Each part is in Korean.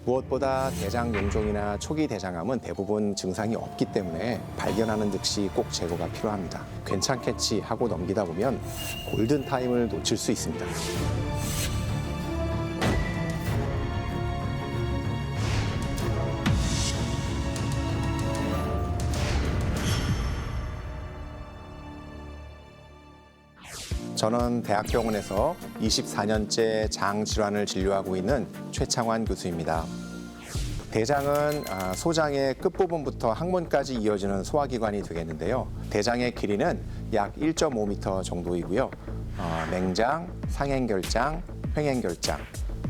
무엇보다 대장 용종이나 초기 대장암은 대부분 증상이 없기 때문에 발견하는 즉시 꼭 제거가 필요합니다. 괜찮겠지 하고 넘기다 보면 골든타임을 놓칠 수 있습니다. 저는 대학병원에서 24년째 장 질환을 진료하고 있는 최창환 교수입니다. 대장은 소장의 끝부분부터 항문까지 이어지는 소화기관이 되겠는데요. 대장의 길이는 약 1.5m 정도이고요. 맹장, 상행결장, 횡행결장,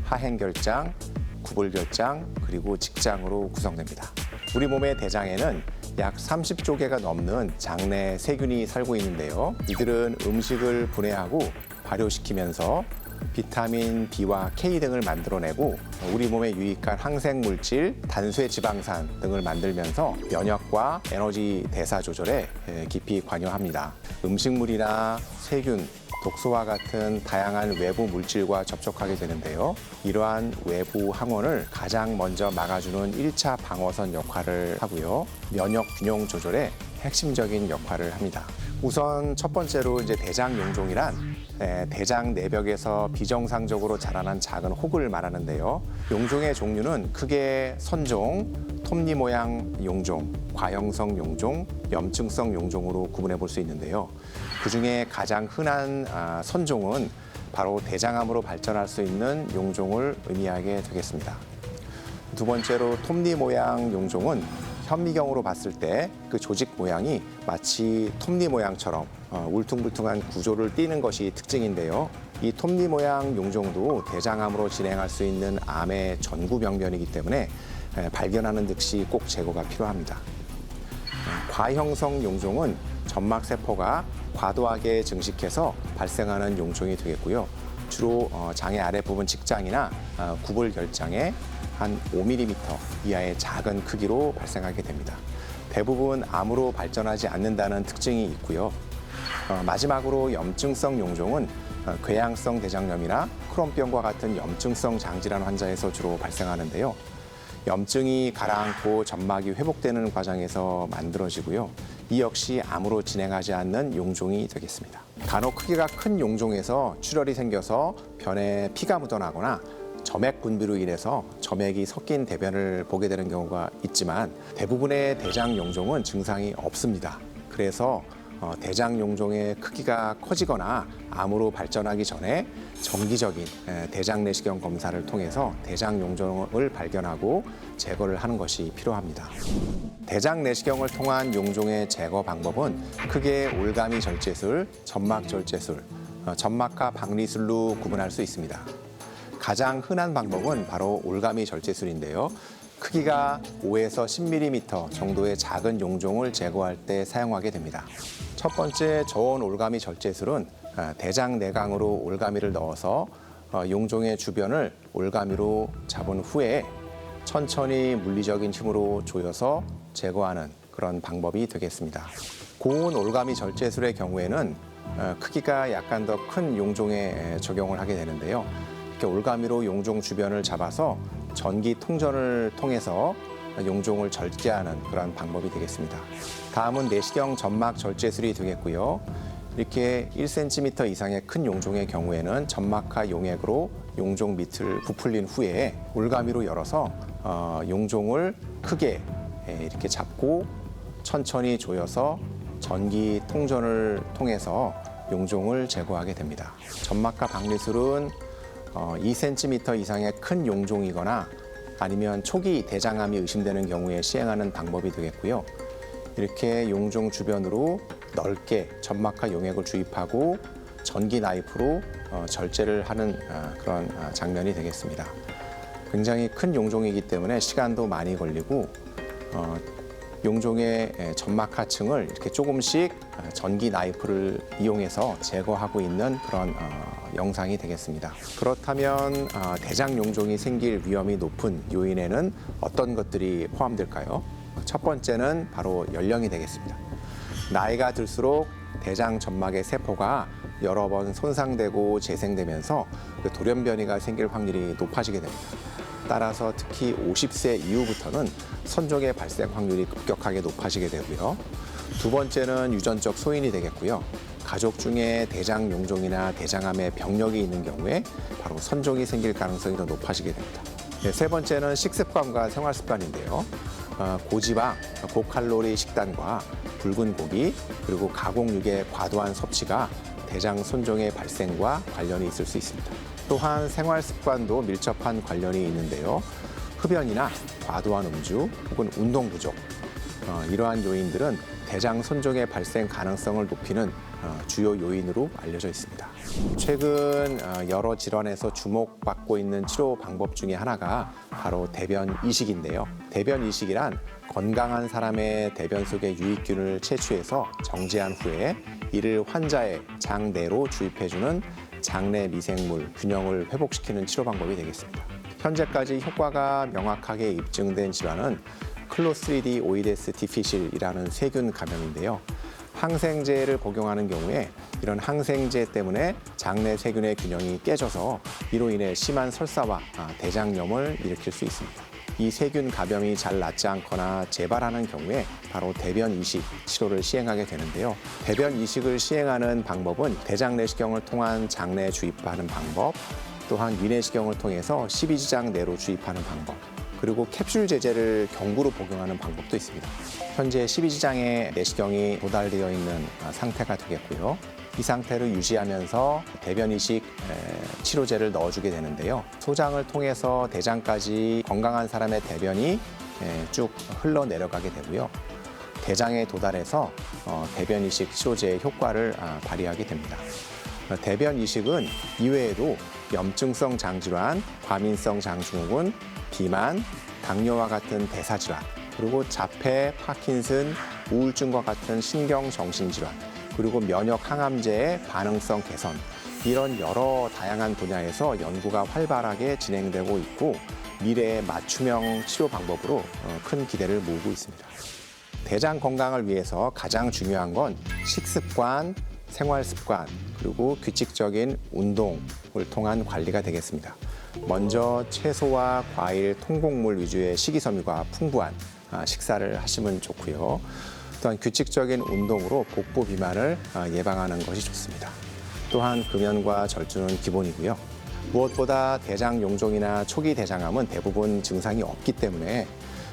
하행결장, 구불결장, 그리고 직장으로 구성됩니다. 우리 몸의 대장에는 약 30조 개가 넘는 장내 세균이 살고 있는데요. 이들은 음식을 분해하고 발효시키면서 비타민 B와 K 등을 만들어내고 우리 몸에 유익한 항생물질, 단수의 지방산 등을 만들면서 면역과 에너지 대사 조절에 깊이 관여합니다. 음식물이나 세균, 독소와 같은 다양한 외부 물질과 접촉하게 되는데요. 이러한 외부 항원을 가장 먼저 막아주는 1차 방어선 역할을 하고요. 면역 균형 조절에 핵심적인 역할을 합니다. 우선 첫 번째로 이제 대장 용종이란 대장 내벽에서 비정상적으로 자라난 작은 혹을 말하는데요. 용종의 종류는 크게 선종, 톱니 모양 용종, 과형성 용종, 염증성 용종으로 구분해 볼 수 있는데요. 그중에 가장 흔한 선종은 바로 대장암으로 발전할 수 있는 용종을 의미하게 되겠습니다. 두 번째로 톱니 모양 용종은 현미경으로 봤을 때 그 조직 모양이 마치 톱니 모양처럼 울퉁불퉁한 구조를 띠는 것이 특징인데요. 이 톱니 모양 용종도 대장암으로 진행할 수 있는 암의 전구 병변이기 때문에 발견하는 즉시 꼭 제거가 필요합니다. 과형성 용종은 점막세포가 과도하게 증식해서 발생하는 용종이 되겠고요. 주로 장의 아랫부분 직장이나 구불결장에 한 5mm 이하의 작은 크기로 발생하게 됩니다. 대부분 암으로 발전하지 않는다는 특징이 있고요. 마지막으로 염증성 용종은 궤양성 대장염이나 크론병과 같은 염증성 장질환 환자에서 주로 발생하는데요. 염증이 가라앉고 점막이 회복되는 과정에서 만들어지고요. 이 역시 암으로 진행하지 않는 용종이 되겠습니다. 간혹 크기가 큰 용종에서 출혈이 생겨서 변에 피가 묻어나거나 점액 분비로 인해서 점액이 섞인 대변을 보게 되는 경우가 있지만 대부분의 대장 용종은 증상이 없습니다. 그래서 대장 용종의 크기가 커지거나 암으로 발전하기 전에 정기적인 대장 내시경 검사를 통해서 대장 용종을 발견하고 제거를 하는 것이 필요합니다. 대장 내시경을 통한 용종의 제거 방법은 크게 올가미 절제술, 점막 절제술, 점막하 박리술로 구분할 수 있습니다. 가장 흔한 방법은 바로 올가미 절제술인데요. 크기가 5에서 10mm 정도의 작은 용종을 제거할 때 사용하게 됩니다. 첫 번째 저온 올가미 절제술은 대장 내강으로 올가미를 넣어서 용종의 주변을 올가미로 잡은 후에 천천히 물리적인 힘으로 조여서 제거하는 그런 방법이 되겠습니다. 고온 올가미 절제술의 경우에는 크기가 약간 더 큰 용종에 적용을 하게 되는데요. 이렇게 올가미로 용종 주변을 잡아서 전기 통전을 통해서 용종을 절제하는 그런 방법이 되겠습니다. 다음은 내시경 점막 절제술이 되겠고요. 이렇게 1cm 이상의 큰 용종의 경우에는 점막하 용액으로 용종 밑을 부풀린 후에 올가미로 열어서 용종을 크게 이렇게 잡고 천천히 조여서 전기 통전을 통해서 용종을 제거하게 됩니다. 점막하 박리술은 2cm 이상의 큰 용종이거나 아니면 초기 대장암이 의심되는 경우에 시행하는 방법이 되겠고요. 이렇게 용종 주변으로 넓게 점막하 용액을 주입하고 전기 나이프로 절제를 하는 그런 장면이 되겠습니다. 굉장히 큰 용종이기 때문에 시간도 많이 걸리고 용종의 점막하층을 이렇게 조금씩 전기 나이프를 이용해서 제거하고 있는 그런 영상이 되겠습니다. 그렇다면 대장 용종이 생길 위험이 높은 요인에는 어떤 것들이 포함될까요? 첫 번째는 바로 연령이 되겠습니다. 나이가 들수록 대장 점막의 세포가 여러 번 손상되고 재생되면서 돌연변이가 생길 확률이 높아지게 됩니다. 따라서 특히 50세 이후부터는 선종의 발생 확률이 급격하게 높아지게 되고요. 두 번째는 유전적 소인이 되겠고요. 가족 중에 대장 용종이나 대장암의 병력이 있는 경우에 바로 선종이 생길 가능성이 더 높아지게 됩니다. 네, 세 번째는 식습관과 생활 습관인데요. 고지방, 고칼로리 식단과 붉은 고기, 그리고 가공육의 과도한 섭취가 대장 손종의 발생과 관련이 있을 수 있습니다. 또한 생활 습관도 밀접한 관련이 있는데요. 흡연이나 과도한 음주 혹은 운동 부족, 이러한 요인들은 대장 손종의 발생 가능성을 높이는 주요 요인으로 알려져 있습니다. 최근 여러 질환에서 주목받고 있는 치료 방법 중에 하나가 바로 대변 이식인데요. 대변 이식이란 건강한 사람의 대변 속의 유익균을 채취해서 정제한 후에 이를 환자의 장 내로 주입해주는 장내 미생물 균형을 회복시키는 치료 방법이 되겠습니다. 현재까지 효과가 명확하게 입증된 질환은 클로스트리디 오이데스 디피실이라는 세균 감염인데요. 항생제를 복용하는 경우에 이런 항생제 때문에 장내 세균의 균형이 깨져서 이로 인해 심한 설사와 대장염을 일으킬 수 있습니다. 이 세균 감염이 잘 낫지 않거나 재발하는 경우에 바로 대변 이식 치료를 시행하게 되는데요. 대변 이식을 시행하는 방법은 대장 내시경을 통한 장내에 주입하는 방법, 또한 위내시경을 통해서 십이지장 내로 주입하는 방법, 그리고 캡슐 제제를 경구로 복용하는 방법도 있습니다. 현재 십이지장에 내시경이 도달되어 있는 상태가 되겠고요. 이 상태를 유지하면서 대변 이식 치료제를 넣어주게 되는데요. 소장을 통해서 대장까지 건강한 사람의 대변이 쭉 흘러내려가게 되고요. 대장에 도달해서 대변 이식 치료제의 효과를 발휘하게 됩니다. 대변 이식은 이외에도 염증성 장질환, 과민성 장증후군, 비만, 당뇨와 같은 대사질환, 그리고 자폐, 파킨슨, 우울증과 같은 신경정신질환, 그리고 면역 항암제의 반응성 개선, 이런 여러 다양한 분야에서 연구가 활발하게 진행되고 있고 미래의 맞춤형 치료 방법으로 큰 기대를 모으고 있습니다. 대장 건강을 위해서 가장 중요한 건 식습관, 생활 습관, 그리고 규칙적인 운동을 통한 관리가 되겠습니다. 먼저 채소와 과일, 통곡물 위주의 식이섬유가 풍부한 식사를 하시면 좋고요. 또한 규칙적인 운동으로 복부 비만을 예방하는 것이 좋습니다. 또한 금연과 절주는 기본이고요. 무엇보다 대장 용종이나 초기 대장암은 대부분 증상이 없기 때문에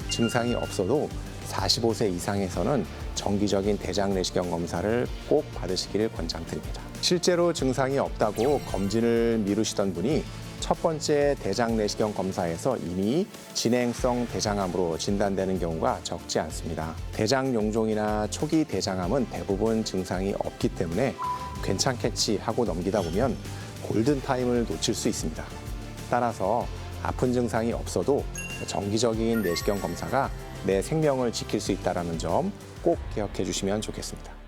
증상이 없어도 45세 이상에서는 정기적인 대장 내시경 검사를 꼭 받으시기를 권장드립니다. 실제로 증상이 없다고 검진을 미루시던 분이 첫 번째 대장 내시경 검사에서 이미 진행성 대장암으로 진단되는 경우가 적지 않습니다. 대장 용종이나 초기 대장암은 대부분 증상이 없기 때문에 괜찮겠지 하고 넘기다 보면 골든타임을 놓칠 수 있습니다. 따라서 아픈 증상이 없어도 정기적인 내시경 검사가 내 생명을 지킬 수 있다는 점 꼭 기억해 주시면 좋겠습니다.